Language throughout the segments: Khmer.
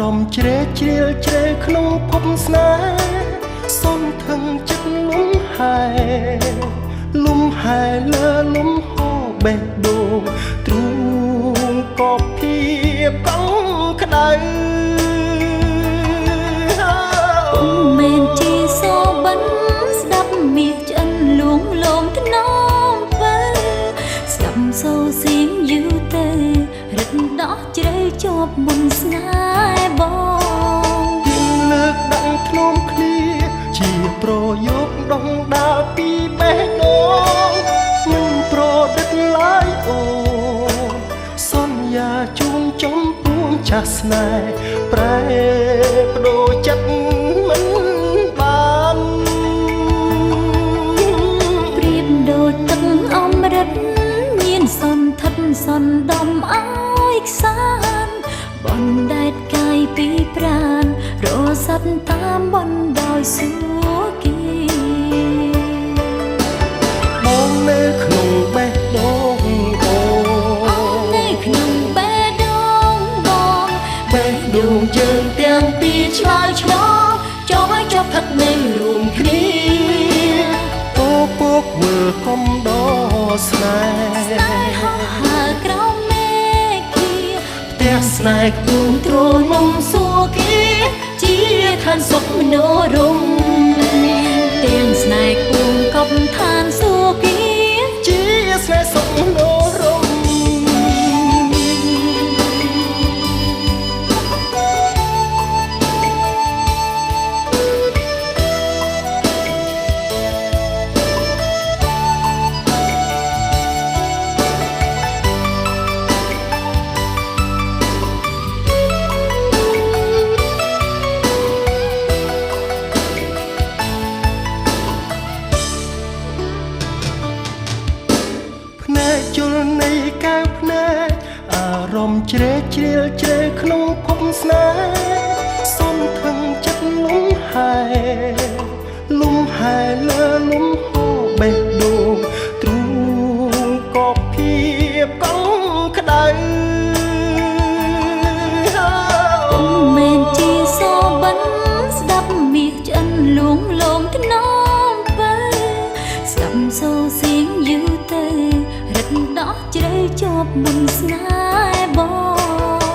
រម្មណ៍ជ្រេជ្រាលជ្រៅក្នុងភពស្នេហ៍សុំថឹងចិត្តលំហែលើលំហូរបេះដូងទ្រូងក៏ភាពកង់ក្ដៅពុំមែនជាសបិនស្ដាប់មាសឆ្អិនលួងលោមថ្នមបើស្ដាប់សូរសៀងយូរទៅរឹតដោះជ្រៅជាប់មុនស្នេហ៍បងលើកដាក់ធ្នមគ្នាជាប្រយោគដងដាលពីបេះដូងមិនប្រឌិតឡើយអូសន្យាជួងចំពួងចាស់ស្នេហ៍ប្រែប្ដូរចិត្តមិនបានប្រៀបដូចទឹកអមរិតមានសន្ធិដ្ឋសណ្ដំអើយខ្សានបណ្ដែតកាយពីប្រាណរសាត់តាមបណ្ដោយសួគ៌បងនៅក្នុងបេះដូងអូនៅក្នុងបេះដូងបងបេះដូងយើងទាំងពីរឆ្លើយឆ្លងចង់ឲ្យចប់ថឹកនៅរួមគ្នាអូពកមើលកុំដស្នេហ៍ហើក្រោមមេឃាផ្ទះស្នេហ៍គូទ្រមុំសួគ៌ជាឋានសុខមនោរម្យទាំងស្នេហ៍គូកប់ឋានសួគ៌ជាស្នេហ៍សុខមនោរម្យជលនៃកៅភ្នែកអារម្មណ៍ជ្រេជ្រាលជ្រៅក្នុងភពស្នេហ៍សុំថឹងចិត្តលំហែលើលំហូរបេះដូងទ្រូងក៏ភាពកង់ក្ដៅពុំមែនជាសបិនស្ដាប់មាសឆ្អិនលួងលោមថ្នមបើស្ដាប់សូរសៀងយូរទៅរឹតដោះជ្រៅជាប់មុនស្នេហ៍ប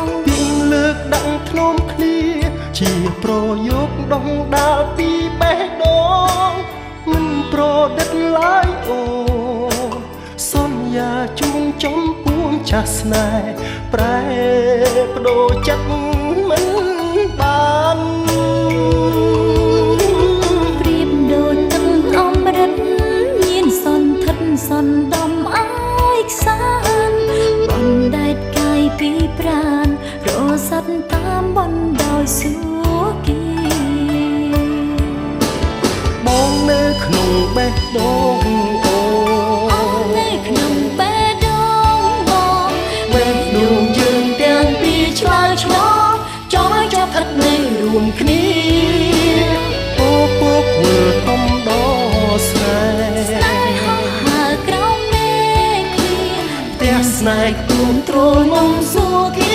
ងពីលើកដាក់ធ្នមគ្នាជាប្រយោគដងដាលពីបេះដូងមិនប្រឌិតឡើយអូសន្យាជួងចំពួងចាស់ស្នេហ៍ប្រែប្ដូរចិត្តមិនបានប្រៀបដូចទឹកអមរិតមានសន្ធិដ្ឋសណ្ដំអើយខ្សានបណ្ដែតកាយពីប្រាណរសាត់តាមបណ្ដោយសួគ៌បងនៅក្នុងបេះដូងអូនៅក្នុងបេះដូងបងបេះដូងយើងទាំងពីរឆ្លើយឆ្លងចង់ឲ្យចប់ថឹកនៅរួមគ្នាអូពកមើលកុំដស្នេហ៍ហើក្រោមមេឃាផ្ទះស្នេហ៍ទូមទ្រមុំសួគ៌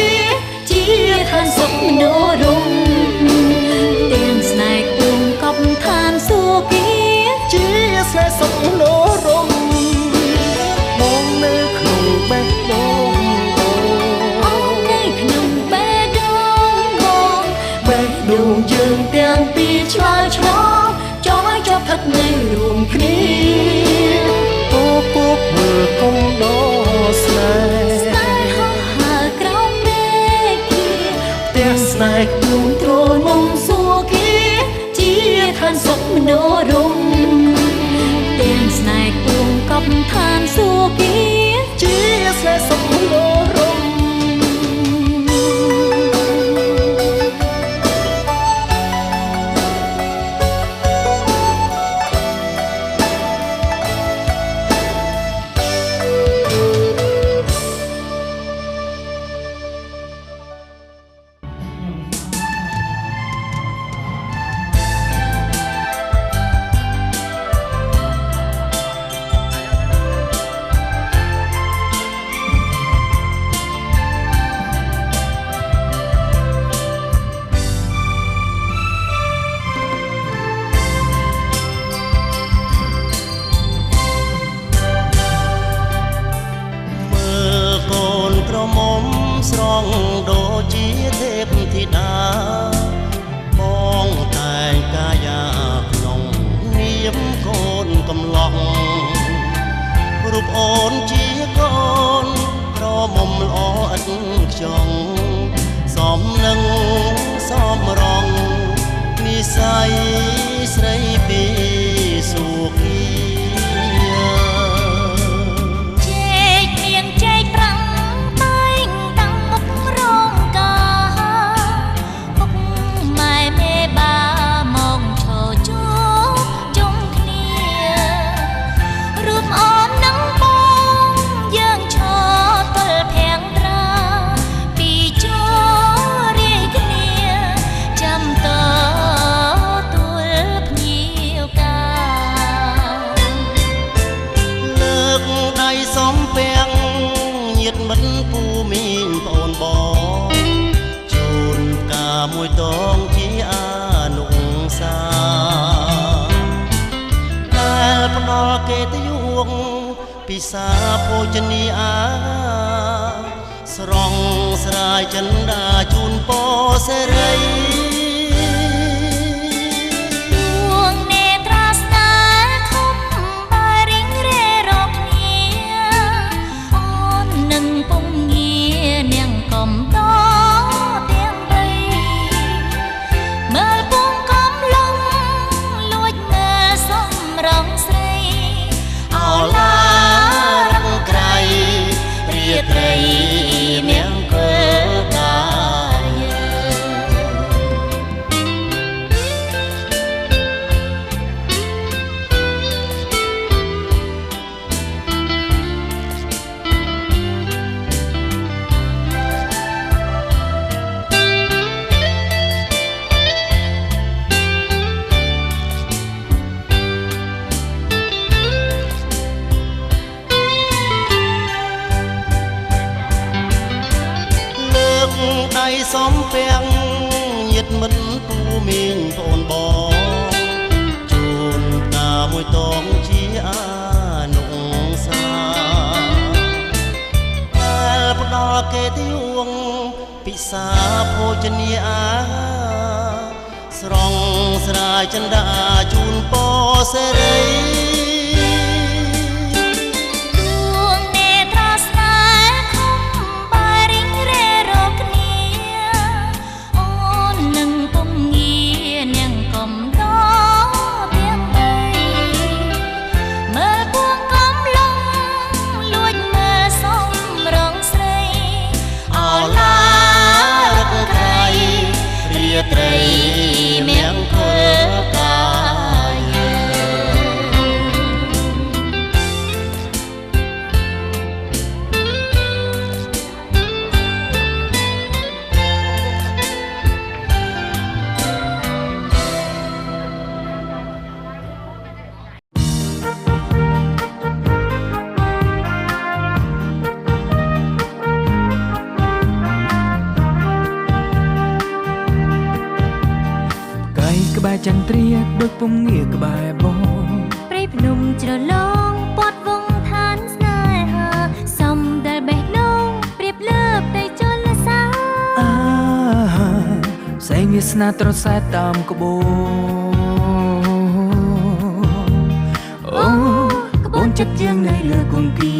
ជាឋានសុខមនោរម្យទាំងស្នេហ៍គូកប់ឋានសួគ៌ជាស្នេហ៍សុខមនោរម្យបងនៅក្នុងបេះដូងអូនៅក្នុងបេះដូងបងបេះដូងយើងទាំងពីរឆ្លើយឆ្លងចង់ឲ្យចប់ថឹកនៅរួមគ្នាអូពកមើលកុំដស្នេហ៍ហើក្រោមមេឃាផ្ទះស្នេហ៍គូ ស្រីពីសុខីជែកមានជែកប្រាំងតែងតាំងមុខរោងការពុកម៉ែមេបាមកឈរជួបជុំគ្នារួមអូននឹងបងយើងឈរទល់ភាំងត្រាពីជួរាយគ្នាចាំតទួលភ្ញៀវកាលើកដៃសំពាំងញាតិមិត្តពូមីងប្អូនបងជូនផ្កាមួយតងជាអនុសាដែលផ្ដល់កិត្តិយសពិសាភោជនីអាស្រង់ស្រាយចិន្តាជូនពរសេរីដួងនេត្រាស្នេហ៍ខំបារិងរេរកគ្នាអូននឹងពងងារនាងកំដទាំងបីមើលពងកំឡុងលួចមើលសំរងស្រីអោឡារកក្រៃរាត្រីមង្គលកាដៃសំពាំងញាតិមិត្តពូមីងប្អូនបងជូនផ្កាមួយតងជាអនុសាដែលផ្ដល់កិត្តិយសពិសាភោជនីអាស្រង់ស្រាយចិន្តាជូនពរសេរីត្រីមង្គលកាក្បែរចន្ទ្រាដូចពំងារក្បែរបងព្រៃភ្នំជ្រលងពាត់វងឋានស្នេហាសំដែលបេះដូងប្រៀបលើផ្ទៃជលសាផ្សែងវាសនាត្រសែតាមក្បូនអូក្បូនចិត្តយើងនៅលើគង្គី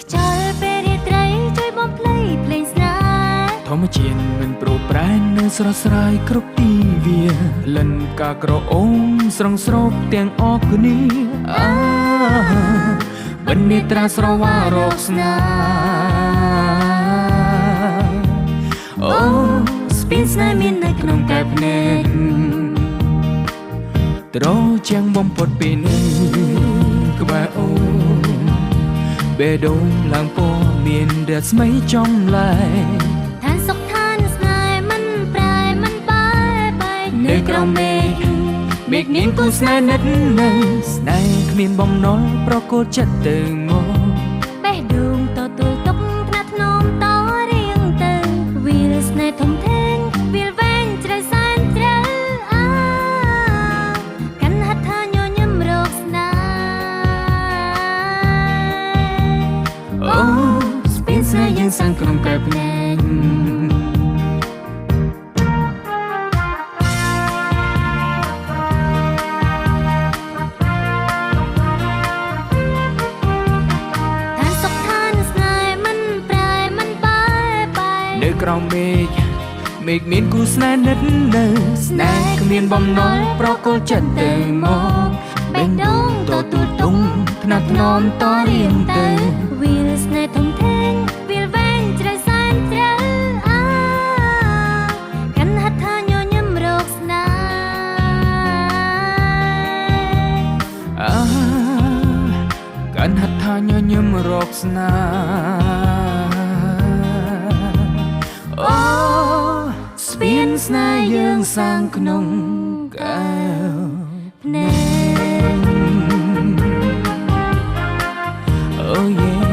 ខ្យល់ពេលរាត្រីជួយបំភ្លៃភ្លេងស្នេហ៍ធម្មជាតិមិនប្រោប្រែននៅស្រស់ស្រាយគ្រប់ទីវាលិនការក្រអូមស្រងស្រោបទាំងអស់គ្នាបណ្ឌិត្រាស្រវារកស្នាអូស្ពានស្នេហ៍មាននៅក្នុងកែវភ្នែកត្រជាងបំផុតពីនេះក្បែរអូនបេះដូងឡើងពណ៌មានរស្មីចំលែកឋានសុខឋានស្នេហ៍មិនប្រែមិនបែកនៅក្រោមមេឃនាងគូស្នេហ៍និតនៅស្នេហ៍គ្មានបំណុលប្រកូលចិត្តទៅមកបេះដូងទទួលទុកថ្នាក់ថ្នមតរៀងទៅវាលស្នេហ៍ធំធេងវាលវែងជ្រៅសែនជ្រៅកាន់ហត្ថញញឹមរកស្នេហ៍អូស្ពានស្នេហ៍យើងសាំងក្នុងកែវភ្នែកក្រោមមេឃ មេឃមានគូស្នេហ៍និតនៅស្នេហ៍គ្មានបំណងប្រកល់ចិត្តទៅមកបេះដូងតទូលទុំថ្នាក់ថ្នមតរៀងទៅវាលស្នេហ៍ធំធេងវាលវែងជ្រៅសែនជ្រៅកាន់ហត្ថញញឹមរកស្នេហ៍កាន់ហត្ថញញឹមរកស្នេហ៍អូស្ពានស្នេហ៍យើងសាងក្នុងកែវភ្នែកOh yeah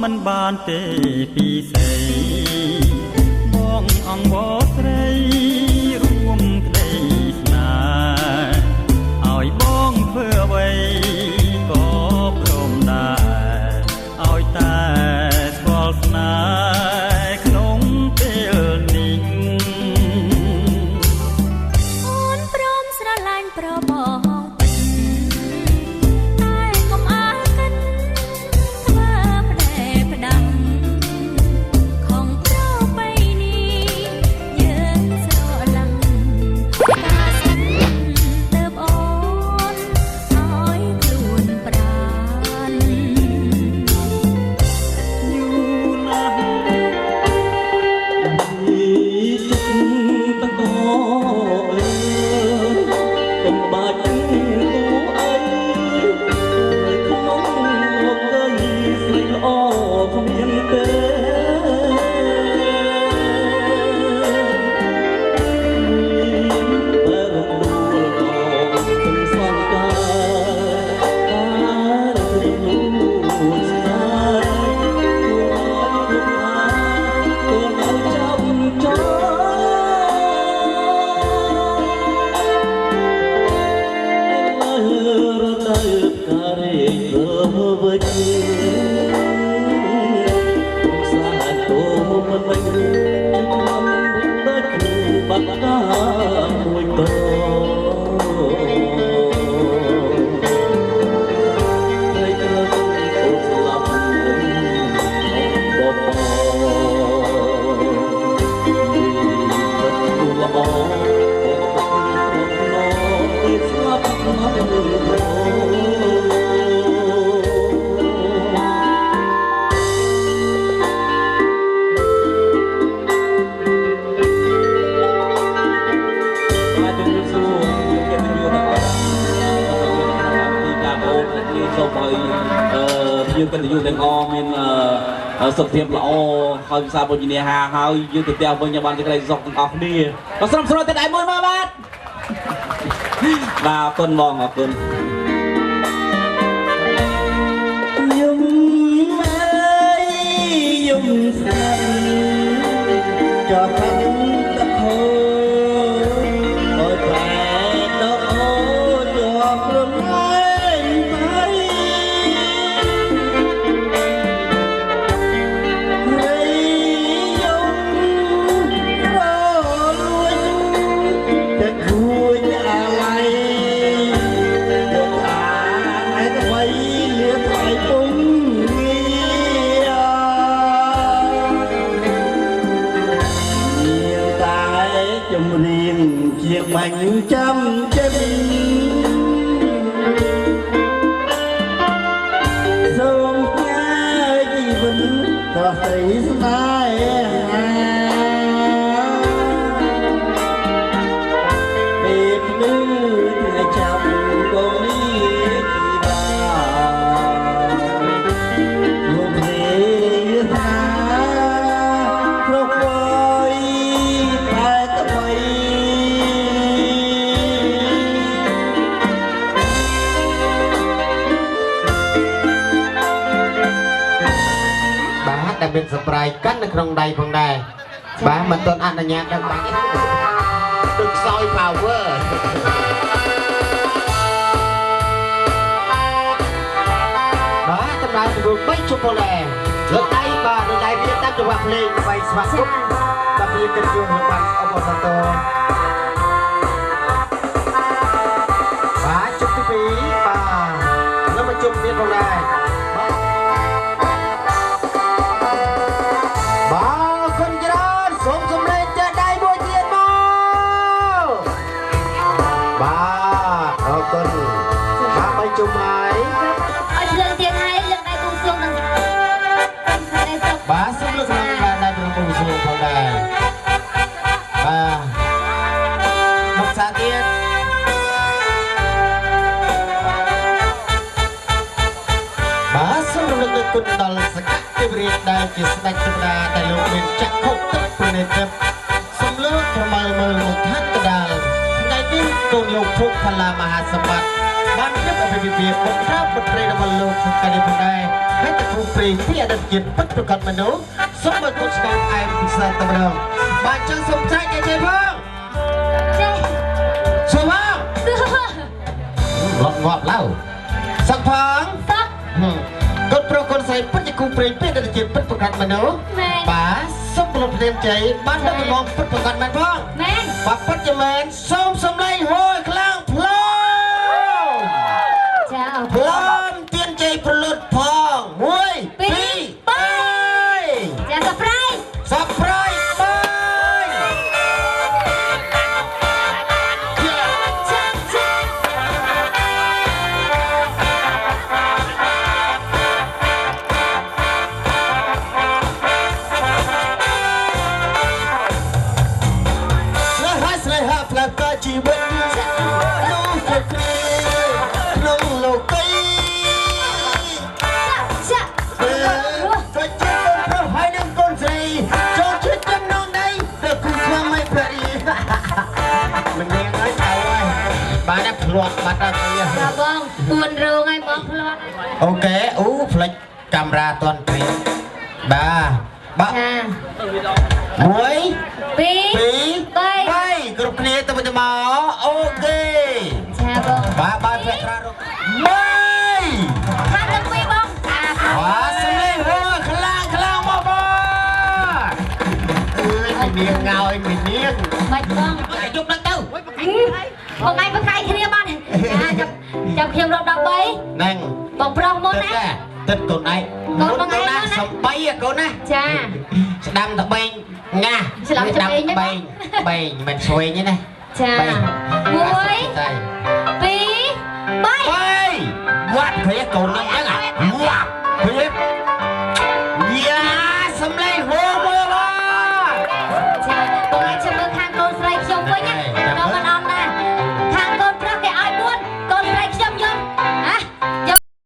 មិនបានទេពីស្រីបងអង្វរស្រីរួមក្តីស្នេហ៍ឲ្យបងធ្វើអ្វីក៏ព្រមដែរឲ្យតែស្គាល់ស្នេហ៍ក្នុងពេលនេះអូនព្រមស្រឡាញ់ប្របងយើងកិត្តិយសទាំងអស់មានសុខភាពល្អហើយវិសាបុញនាហាហើយយើងទៅផ្ទះវិញបានសេចក្តីសុខទាំងអស់គ្នាក៏ស្រស់ស្រួលតែដៃមួយមកបាទអរគុណបងអរគុណយំអើយយំស្នាចោលខាងទឹកហូរអើយតែដល់អូជាប់ព្រមជាបាញ់ចាំចិត្តសូមញ៉ា ស្រីស្នេហាពេលភ្លឺថ្ងៃចាប់កូននេះជីដាលោកនេះថាប្រកបតែថ្មីបាទតែមានសប្រៃកាន់នៅក្នុងដៃផងដែរបាទមិនទាន់អនុញ្ញាតដល់បាញ់ទឹកខ្សោយ power បាទតម្រូវទៅ3ជុំពលដែរលើកដៃបាទលើកដៃវាតាមចង្វាក់ភ្លេងដើម្បីស្វាគមន៍បាទវាកិត្តិយសរបស់អបអរសាទរបាទជុំទី2បាទแล้วមកជុំទៀតផងដែរបាទគុណច្រើនសូមសម្លេងចេះដៃមួយទៀតមកបាទអរគុណបាទបីជុំហើយ អត់លើកទៀតហើយលើកដៃគូសួងនឹងដៃសុក បាទសូមលើកឡើងបានដៃប្រពន្ធសួរផងដែរបាទមកសាទៀតបាទសូមរំលឹកដល់គុណដល់សកទេវរាជដែលជាស្ដេចទេវតាដែលលោកមានចក្ខុទឹកប្រណិតសូមលើកប្រមើលមើលមកខាងកដាលថ្ងៃនេះកូនលោកភុកផល្លាមហាសម្បត្តិបានញឹកអភិវិភាបុត្រាបុត្រីរបស់លោកក្នុងកាលនេះផងដែរហើយតែគ្រូព្រេងពីអតីតជាតិពិតប្រកបមនុស្សសូមឲ្យគុណស្គាល់ឯមពិសេសតែម្ដងបាទចឹងសូមចែកចេះផងចេះសូមផង ទឺ រត់ងាប់ឡៅសឹកផង សឹក កូនប្រុសកូនស្រីពិតជាគូព្រេងពីអតីតជាតិពិតប្រកបមនុស្សបាទសូមប្រលប់ព្រាមជ័យបានដល់ម្ដងពិតប្រកបមែនផង មែន បាទពិតជាមែនសូមសម្លេងហួយខ្លាំងផ្លោ ចាអរ พร้อมเตียนใจประลุดพองมวยปีไป ចាសប្រៃ สับไพรไป ចាចា สลายหาพลังกายชีวิตลูกจะคลีลงโลกี ចា ก็เจ็บเพราะให้นั่งก้นสีจงชิดจำนองใดแต่คุณฟังไม่พอดีมันยังไงใจไว้บ้านนั้นพลวดบ้านนั้นเนี่ย ចាបងពួនរងឲ្យបងផ្លាត់ អូខេអូផ្លេចកាមេរ៉ាតន់ព្រីបាទបាទ ចា មួយ ពីរ ពីរ បី បីគ្រប់គ្នាទៅវិញទៅមកអូខេ ចាបង បាទបាទភក្ត្រារកបី ខាត់ទាំងពីរបងអា បាទសម្លេងហួរខ្លាំងខ្លាំងមកបងអើយមីនាងងើយមីនាង បាច់បង ឲ្យជប់ដល់ទៅ បងឯងបកាយគ្នាបានចាចាំខ្ញុំរក13 ហ្នឹង បងប្រុសមុនណា ទឹកកូនឯង កូនបងឯងណា សំបីកូនណា ចា ស្ដាំតបែងងា ស្ដាំត្បែងណា បែងបែងមិនស្វែងទេណា ចា បែង មួយពីរបី បីវត្តព្រាកូនហ្នឹងចឹងអាវត្តព្រា